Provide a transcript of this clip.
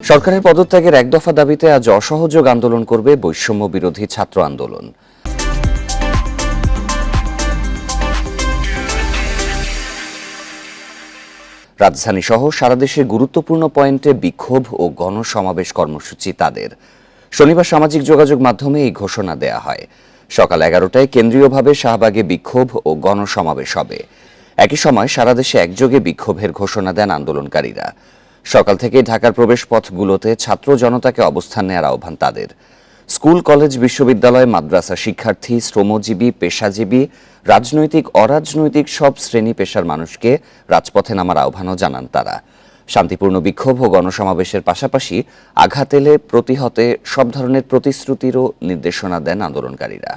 সরকারের পদত্যাগের এক দফা দাবিতে আজ অসহযোগ আন্দোলন করবে বৈষম্য বিরোধী ছাত্র আন্দোলন। রাজধানী সহ সারা দেশের গুরুত্বপূর্ণ পয়েন্টে বিক্ষোভ ও গণসমাবেশ কর্মসূচি তাদের। শনিবার সামাজিক যোগাযোগ মাধ্যমে এই ঘোষণা দেয়া হয়। সকাল 11টায় কেন্দ্রীয়ভাবে শাহবাগে বিক্ষোভ ও গণসমাবেশ হবে। একই সময় সারা দেশে একযোগে বিক্ষোভের ঘোষণা দেন আন্দোলনকারীরা। সকাল থেকেই ঢাকার প্রবেশপথগুলোতে ছাত্র জনতাকে অবস্থান নেওয়ার আহ্বান তাদের। স্কুল, কলেজ, বিশ্ববিদ্যালয়, মাদ্রাসা শিক্ষার্থী, শ্রমজীবী, পেশাজীবী, রাজনৈতিক, অরাজনৈতিক সব শ্রেণী পেশার মানুষকে রাজপথে নামার আহ্বানও জানান তারা। শান্তিপূর্ণ বিক্ষোভ ও গণসমাবেশের পাশাপাশি আঘাত এলে প্রতিহতে সব ধরনের প্রতিশ্রুতিরও নির্দেশনা দেন আন্দোলনকারীরা।